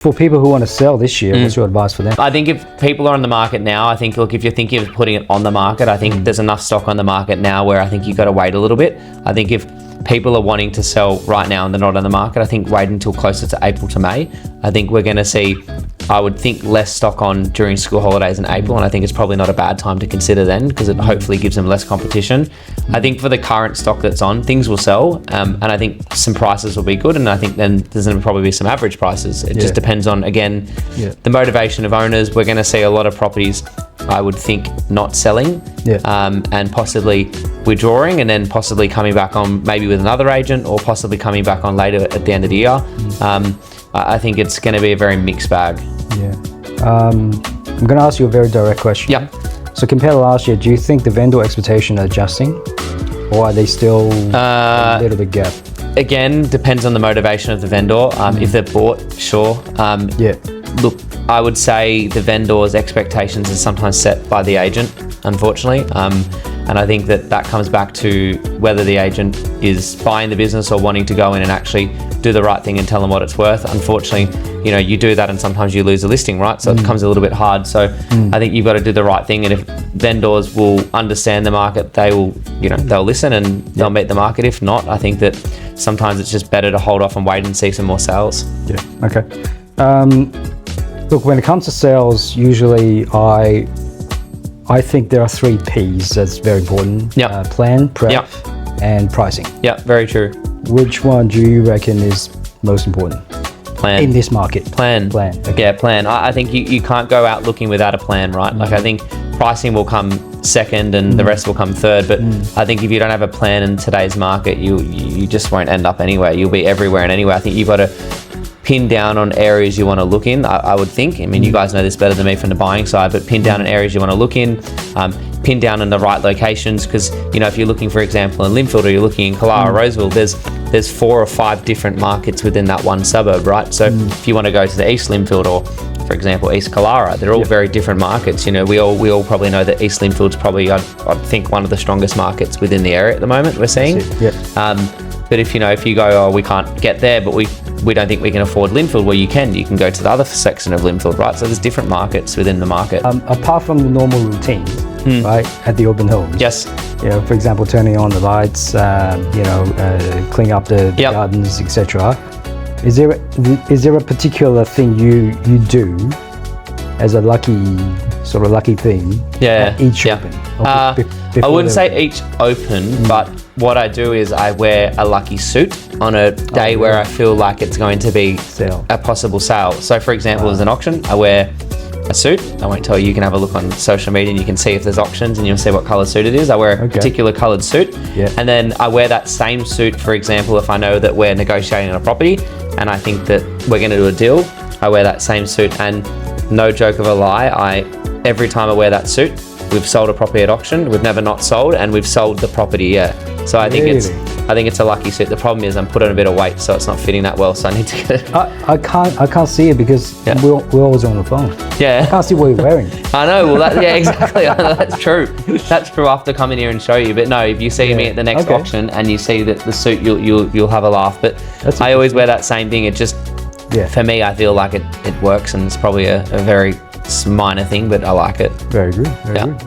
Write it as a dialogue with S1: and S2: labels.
S1: for people who want to sell this year, what's your advice for them?
S2: I think if people are on the market now, I think, look, if you're thinking of putting it on the market, I think there's enough stock on the market now where I think you've got to wait a little bit. I think if people are wanting to sell right now and they're not on the market, I think wait until closer to April to May. I think we're going to see, I would think, less stock on during school holidays in April, and I think it's probably not a bad time to consider then, because it hopefully gives them less competition. I think for the current stock that's on, things will sell, and I think some prices will be good, and I think then there's going to probably be some average prices. It just depends on, again, the motivation of owners. We're going to see a lot of properties, I would think, not selling, and possibly withdrawing, and then possibly coming back on maybe with another agent, or possibly coming back on later at the end of the year. I think it's going to be a very mixed bag.
S1: I'm going to ask you a very direct question. So compared to last year, do you think the vendor expectation are adjusting, or are they still a little bit gap?
S2: Again, depends on the motivation of the vendor. If they're bought, sure. Look, I would say the vendor's expectations are sometimes set by the agent, unfortunately. And I think that comes back to whether the agent is buying the business or wanting to go in and actually do the right thing and tell them what it's worth. Unfortunately, you do that and sometimes you lose a listing, right? So it becomes a little bit hard. So I think you've got to do the right thing. And if vendors will understand the market, they will, they'll listen and they'll meet the market. If not, I think that sometimes it's just better to hold off and wait and see some more sales.
S1: Okay. Look, when it comes to sales, usually I think there are 3 P's that's very important. Plan, prep, and pricing.
S2: Very true.
S1: Which one do you reckon is most important?
S2: Plan.
S1: In this market.
S2: Plan.
S1: Okay.
S2: Yeah, plan. I think you can't go out looking without a plan, right? Like, I think pricing will come second and the rest will come third. But I think if you don't have a plan in today's market, you just won't end up anywhere. You'll be everywhere and anywhere. I think you've got to pin down on areas you want to look in, I would think. I mean, you guys know this better than me from the buying side, but pin down on areas you want to look in, pin down in the right locations, because, if you're looking, for example, in Linfield, or you're looking in Killara, Roseville, there's 4 or 5 different markets within that one suburb, right? So if you want to go to the East Linfield or, for example, East Killara, they're all very different markets. We all probably know that East Linfield's probably, I think, one of the strongest markets within the area at the moment we're seeing. But if you go, we can't get there, but we don't think we can afford Linfield, well, you can go to the other section of Linfield, right? So there's different markets within the market.
S1: Apart from the normal routines, right, at the open homes.
S2: Yes.
S1: For example, turning on the lights, cleaning up the gardens, etc. Is there a particular thing you do as a lucky thing? Each open.
S2: I wouldn't say each open, but what I do is I wear a lucky suit on a day where I feel like it's going to be a possible sale. So, for example, as an auction, I wear a suit. I won't tell you. You can have a look on social media and you can see if there's auctions and you'll see what colour suit it is. I wear a particular coloured suit, and then I wear that same suit, for example, if I know that we're negotiating on a property and I think that we're going to do a deal, I wear that same suit. And no joke of a lie, every time I wear that suit, we've sold a property at auction, we've never not sold, and we've sold the property, So I think it's a lucky suit. The problem is I'm putting a bit of weight, so it's not fitting that well, so I need to get it.
S1: I can't see it because we're always on the phone. I can't see what you're wearing.
S2: I know, well, exactly. That's true. That's true after coming here and show you. But no, if you see me at the next auction and you see that the suit, you'll have a laugh. But I always wear that same thing. It just, for me, I feel like it works, and it's probably a very minor thing, but I like it.
S1: Very good. Very good.